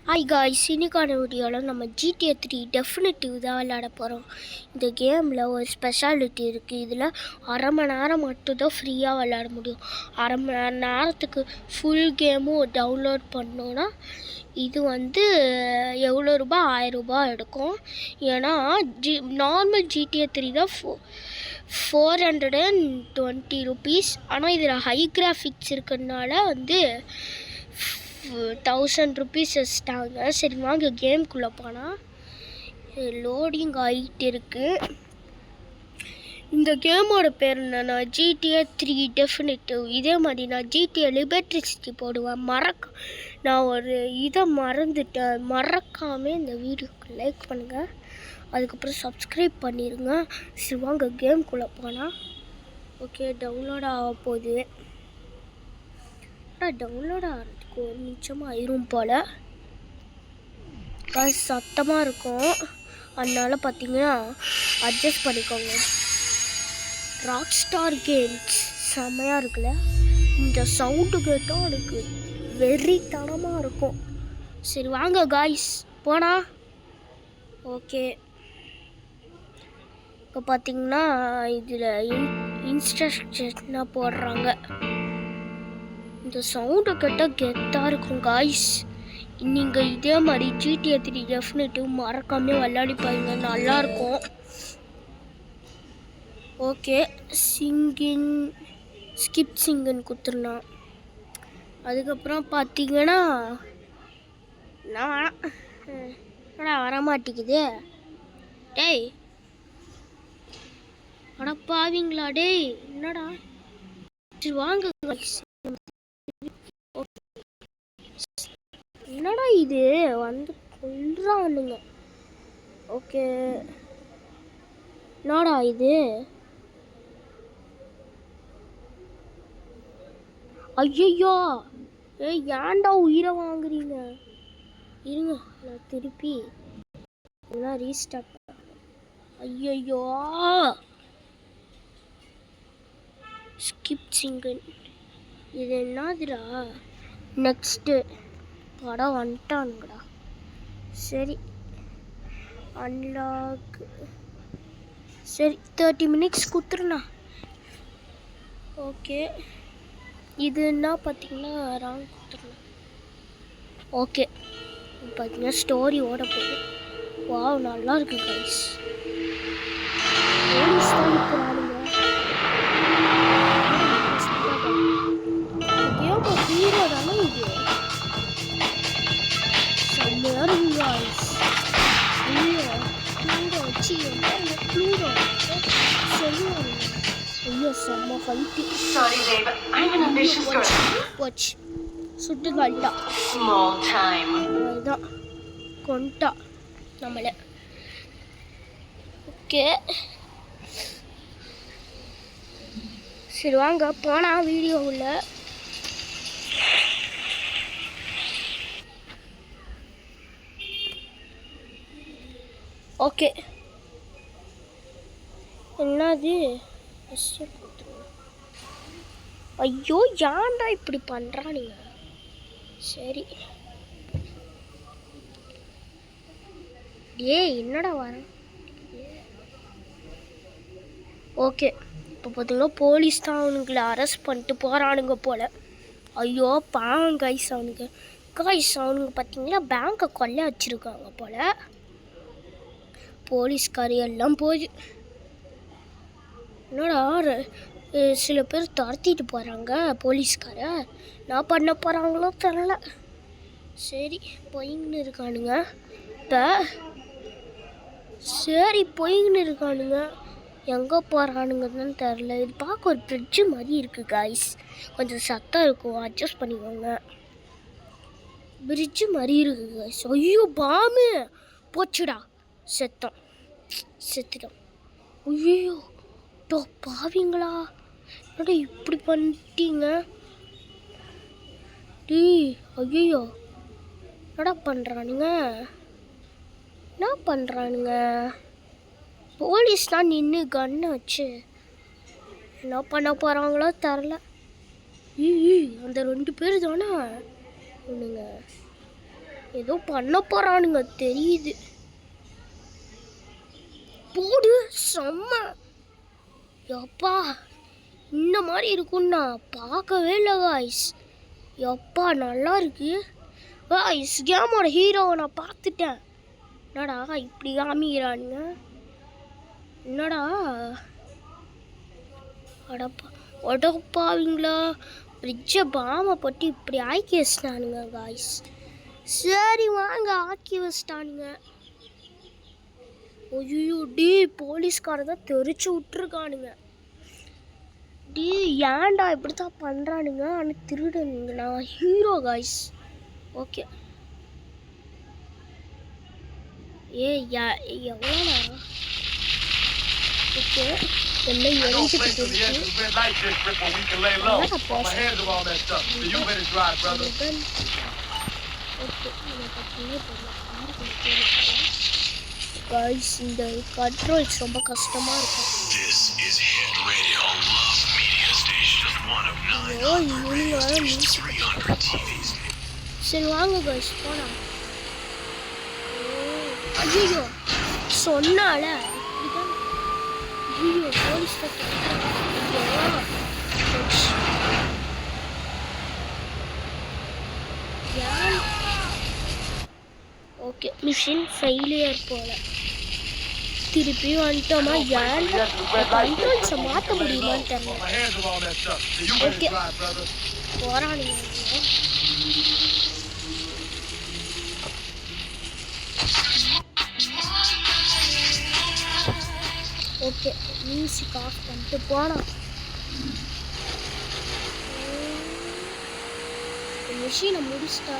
Hi guys, இன்னைக்கான வீடியோவில் நம்ம GTA 3 டெஃபினிட்டிவ் தான் விளையாட போகிறோம். இந்த கேமில் ஒரு ஸ்பெஷாலிட்டி இருக்குது. இதில் அரை மணி நேரம் மட்டும்தான் ஃப்ரீயாக விளையாட முடியும். அரை மணி நேரத்துக்கு ஃபுல் கேமும் டவுன்லோட் பண்ணோன்னா இது எவ்வளோ ரூபா? 1000 ரூபா எடுக்கும். ஏன்னா நார்மல் GTA 3 தான் 420 ருபீஸ். ஆனால் இதில் ஹை கிராஃபிக்ஸ் இருக்கிறதுனால 1000 ருபீஸ் வச்சிட்டாங்க. சரி வாங்க கேம்குள்ளே போனால் லோடிங் ஆகிட்டு இருக்குது. இந்த கேமோட பேர் என்னன்னா GTA 3 டெஃபினிட்டிவ். இதே மாதிரி நான் GTA லிபர்ட்டி சிட்டி போடுவேன். நான் ஒரு இதை மறந்துட்டேன். மறக்காமல் இந்த வீடியோக்கு லைக் பண்ணுங்கள், அதுக்கப்புறம் சப்ஸ்கிரைப் பண்ணிடுங்க. சரி வாங்க கேம்குள்ளே போனால். ஓகே, டவுன்லோட் ஆக போகுது. டவுன்லோட் ஆகிறதுக்கு ஒரு நிமிஷமாக ஆயிரும் போல். சத்தமாக இருக்கும், அதனால் பார்த்தீங்கன்னா அட்ஜஸ்ட் பண்ணிக்கோங்க. ராக் ஸ்டார் கேம்ஸ் செம்மையாக இருக்குல்ல. இந்த சவுண்டு கேட்டால் எனக்கு வெறித்தனமாக இருக்கும். சரி வாங்க காய்ஸ் போனா. ஓகே, இப்போ பார்த்தீங்கன்னா இதில் இன்ஸ்ட்ரக்ஷன்லாம் போடுறாங்க. இந்த சவுண்டை கேட்டால் கெத்தாக இருக்கும் காய்ஸ். நீங்கள் இதே மாதிரி GTA 3 டெஃபினிட்டிவ் மறக்காமல் விளையாடி பாருங்க, நல்லாயிருக்கும். ஓகே, ஸ்கிப் சிங்கின்னு கொடுத்துடலாம். அதுக்கப்புறம் பார்த்தீங்கன்னா நான் வரமாட்டேங்குது. டேய் அடப்பாவீங்களா டேய், என்னடா? சரி வாங்க காய்ஸ். என்னடா இது கொள்றானுங்க. ஓகே, என்னடா இது? ஐயோ, ஏன்டா உயிரை வாங்குறீங்க? இருங்க, நான் திருப்பி எல்லாம் ரீஸ்டார்ட் பண்ண. ஐயோ, ஸ்கிப் சிங்கிள் இது என்னதுடா? நெக்ஸ்ட்டு படம் வந்துட்டானுங்கடா. சரி அன்லாக். சரி 30 மினிட்ஸ் கொடுத்துருண்ணா. ஓகே, இது என்ன பார்த்தீங்கன்னா ராங் கொடுத்துருண்ணா. ஓகே, பார்த்தீங்கன்னா ஸ்டோரி ஓட போகுது. வாவ், நல்லா இருக்கு கைஸ். போலீஸ் தான் இருக்கிறானுங்க. ஹீரோ தானே இது. செம்மையாக இருக்கு காய்ஸ். ஐயோ செம்ம ஃபைட்டு. போச்சு, சுட்டு கால்ட்டா. அதுதான் கொண்டா நம்மளை. ஓகே, சரி வாங்க போனால் வீடியோவில். ஓகே, என்னது? ஐயோ, ஏன்டா இப்படி பண்ணுறானுங்க? சரி என்னடா வர. ஓகே, இப்போ பார்த்தீங்கன்னா போலீஸ் தான் அவனுங்களை அரெஸ்ட் பண்ணிட்டு போகிறானுங்க போல். ஐயோ பாவம் கைஸ். அவனுங்க பார்த்தீங்கன்னா பேங்கை கொள்ளை வச்சுருக்காங்க போல். போலீஸ்காரி எல்லாம் போகுது. என்னடா சில பேர் துரத்திட்டு போகிறாங்க போலீஸ்கார. நான் பண்ண போகிறாங்களோ தெரியல. சரி போயின்னு இருக்கானுங்க. இப்போ சரி போயின்னு இருக்கானுங்க, எங்கே போகிறானுங்கன்னு தெரில. இது பார்க்க ஒரு ஃப்ரிட்ஜு மாதிரி இருக்குது காய்ஸ். கொஞ்சம் சத்தம் இருக்கும், அட்ஜஸ்ட் பண்ணிக்கோங்க. பிரிட்ஜு மாதிரி இருக்குது காய்ஸ். ஐயோ பாமு போச்சுடா, செத்துட்டோம். ஐயோ பாவீங்களா, என்னடா இப்படி பண்ணிட்டீங்க? ஐயோ என்னடா பண்ணுறானுங்க? என்ன பண்ணுறானுங்க? போலீஸ் தான் நின்று கன்னை வச்சு என்ன பண்ண போகிறாங்களோ தெரில. அந்த 2 பேர் தானே ஒன்றுங்க. ஏதோ பண்ண போறானுங்க தெரியுது. போடு செம்ம. எப்பா இந்த மாதிரி இருக்கும்னு நான் பார்க்கவே இல்லை காய்ஸ். எப்பா நல்லா இருக்கு காய்ஸ். கேமோட ஹீரோவை நான் பார்த்துட்டேன். என்னடா இப்படி காமிக்கிறானுங்க? என்னடா அடப்பாவீங்களா? பிரிட்ஜை பாமை போட்டு இப்படி ஆக்கி வச்சிட்டானுங்க காய்ஸ். சரி வாங்க ஆக்கி வச்சிட்டானுங்க. ஐயோ டி போலீஸ்காரங்க தெரிச்சு விட்டுருக்கானுங்க. டி ஏன்டா இப்படி தான் பண்ணுறானுங்க? ஆனால் திருடனுங்க. நான் ஹீரோ காய்ஸ். ஓகே எவ்வளோண்ணா? ஓகே எல்லாம் எரிஞ்சுக்கிட்டு இருக்கு. காய்ஸ் இந்த கண்ட்ரோல்ஸ் ரொம்ப கஷ்டமாக இருக்கும். சரி வாங்க காய்ஸ் போலாம். ஐயோ சொன்னால ஐயோ போலீஸ் ஓகே மிஷின் ஃபெயிலியர் போல. திருப்பி வந்துட்டோமா? ஏன் கண்ட்ரோல்ஸை மாற்ற முடியுமான்னு தெரியல. ஓகே போராடுங்க. ஓகே மியூசிக் ஆஃப் பண்ணிட்டு போனோம். மிஷினை முடிச்சிட்டா.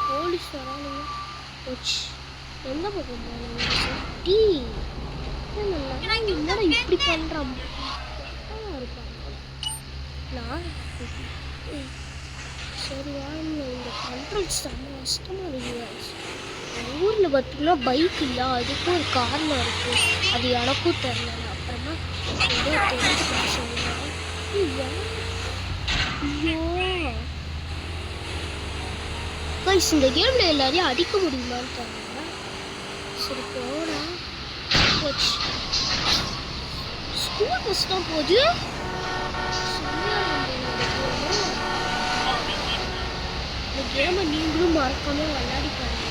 போலீஸ் வரானுங்க. போச்சு எந்த பக்கம் போனாங்க? டீ என்னடா இப்படி பண்ணுறான் இருப்பாங்க. நான் சரி வாங்க. இந்த கண்ட்ரோல்ஸ் ரொம்ப கஷ்டமாக இருக்குது. ஊரில் பார்த்தீங்கன்னா பைக் இல்லை, அதுக்கும் ஒரு காரில் இருக்குது. அது எனக்கும் தெரியல. அப்புறமா ஏதோ தெரிஞ்சுக்கிட்டு சொல்லுவேன். ஐயோ கைஸ் இந்த கேமில் எல்லாரையும் அடிக்க முடியுமான்னு தெரியல. சரி போனா போச்சு. ஸ்கூல் பஸ் தான் போகுது. இந்த கேமை நீங்களும் மறக்காம விளையாடி பாருங்க.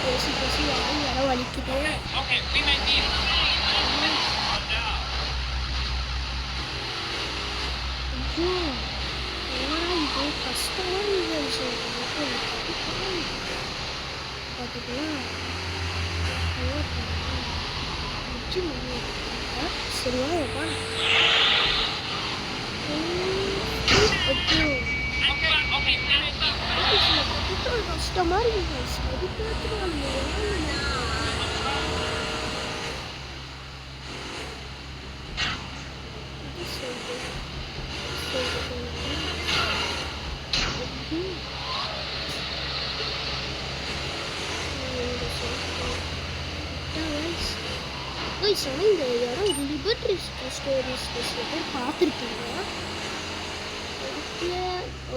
பேசி பேசி யாரும் இடம் வலிக்குது. ஐயோ இது கஷ்டமான விஷயம். சரிவா கஷ்டமா இருக்கு. இந்த இடம் லிபர்ட்டி ஸ்டோரிஸ் பார்த்துருக்கீங்க.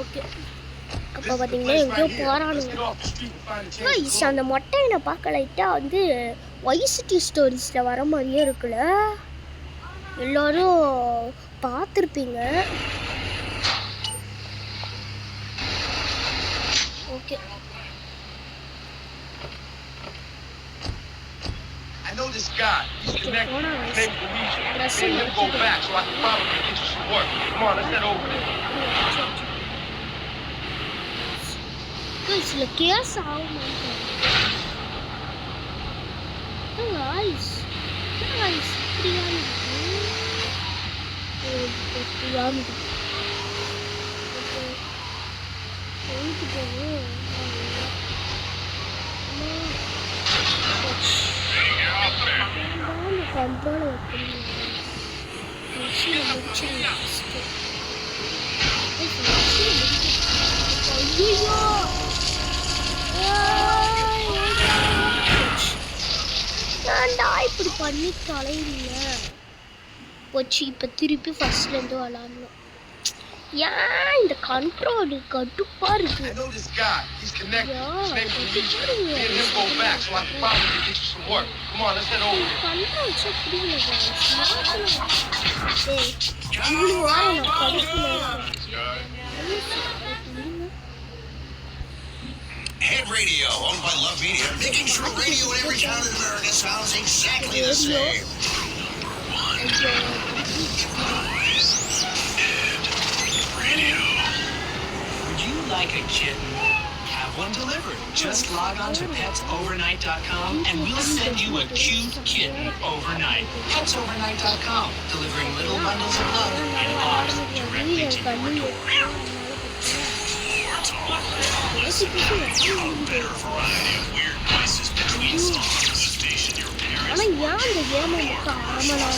ஓகே அப்போ பார்த்தீங்கன்னா எங்கேயோ போகிறானுங்க. அந்த மொட்டையை பார்க்க லைட்டாக வந்து வைசிட்டி ஸ்டோரிஸில் வர மாதிரியே இருக்குல்ல. எல்லோரும் பார்த்துருப்பீங்க. Okay I know this guy. He's connected. His name is Demetri. Hey, let me go back so I can probably get you some work. Come on, let's head over there. Guys, look here, sound. Guys, control இப்படி பண்ணி தொலைறீங்க. போச்சு இப்போ திருப்பி ஃபர்ஸ்ட்லேருந்து விளாடணும். ஏன் இந்த control கடுப்பா இருக்கு I know this guy. He's connected. Yeah, His name's but Luigi. it's Me and him go back, so I can probably get you some work. Come on, let's head over there. Controls புரியல டேய் இவ்வளவு வாரம் நான் கடுப்புல Head Radio, owned by Love Media, making sure radio in every town in America sounds exactly the same. Would you like a kitten? Have one delivered. Just log on to petsovernight.com and we'll send you a cute kitten overnight. Petsovernight.com, delivering little bundles of love and ours directly to your door. Better variety of weird voices between songs. The station your parents ஆனா ஏன் இந்த game எனக்கு ஆரம்பலாம்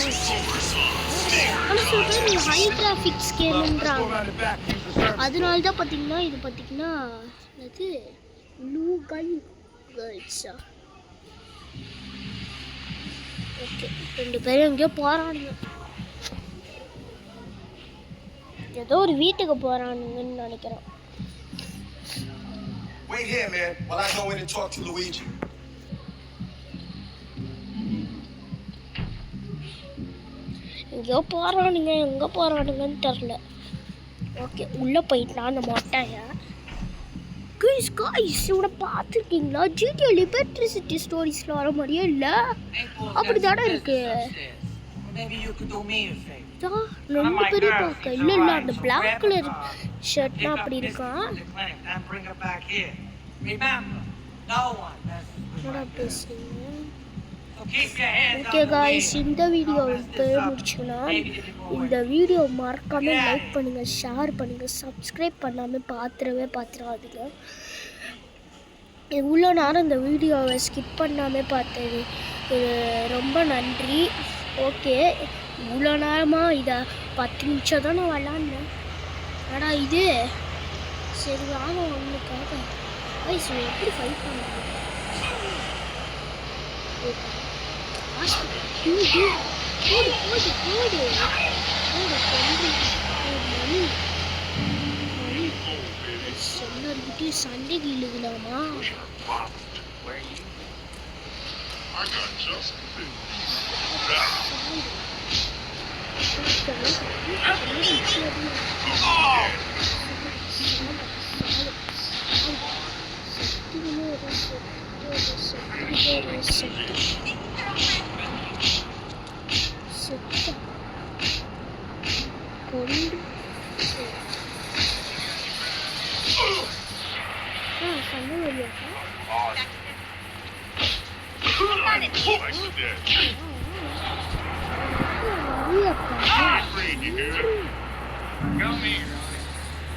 ஆனா சில பேர் இந்த high graphics கேம்ன்றாங்க Around the back, use the service. அதனால தான் பார்த்தீங்கன்னா இது பார்த்தீங்கன்னா என்னது ப்ளூ கன் கேர்ள்ஸா ஓகே 2 பேரும் எங்கேயோ போகிறானுங்க ஏதோ ஒரு வீட்டுக்கு போகிறானுங்கன்னு நினைக்கிறேன் Wait here, man, while I go in and talk to Luigi. எங்கேயோ போகிறானுங்க எங்கே போகிறானுங்கன்னு தெரில ஓகே உள்ளே போயிட்டான் அந்த மொட்டையை கைஸ் கைஸ் இவனை பார்த்துருக்கீங்களா ஜிடிஏ லிபர்ட்ரிசிட்டி ஸ்டோரிஸில் வர மாதிரியே இல்லை அப்படி தானே இருக்கு Maybe you could do me a favor. ரொம்ப பெரிய பார்க்க இல்லை இல்லை அந்த பிளாக் கலர் ஷர்ட்னா அப்படி இருக்கான் And bring her back here. Remember, no one messes with என்னடா my girl. பேசுறீங்க So keep your hands okay on the guys wheel. இந்த வீடியோ இப்போ முடிச்சுக்கலாம் இந்த வீடியோ மறக்காம லைக் பண்ணுங்கள் ஷேர் பண்ணுங்கள் சப்ஸ்கிரைப் பண்ணாமல் பார்த்துடாதீங்க இவ்வளோ நேரம் இந்த வீடியோவை ஸ்கிப் பண்ணாமல் பார்த்தது ரொம்ப நன்றி ஓகே இவ்வளோ நேரமாக இதை 10 நிமிஷம் தான் நான் விளாட்னேன் ஆடா இது சரி வாங்க ஒன்றுக்காக கைஸ் எப்படி ஃபைட் பண்ணுறது சொன்னர்கிட்டே சண்டைக்கு இழுகலாமா I got just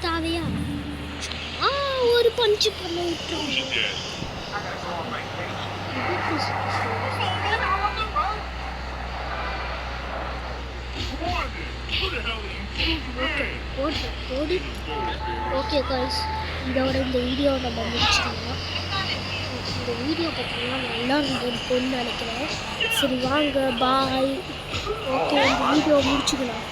தாவையா ஒரு பஞ்சு பண்ண விட்டுருவோம் ஓகே காய்ஸ் இதோட இந்த வீடியோ நம்ம முடிச்சிடலாம் இந்த வீடியோ பார்த்தீங்கன்னா நல்லா இருந்துன்னு நினைக்கிறேன் சரி வாங்க பாய் ஓகே இந்த வீடியோ முடிச்சுக்கலாம்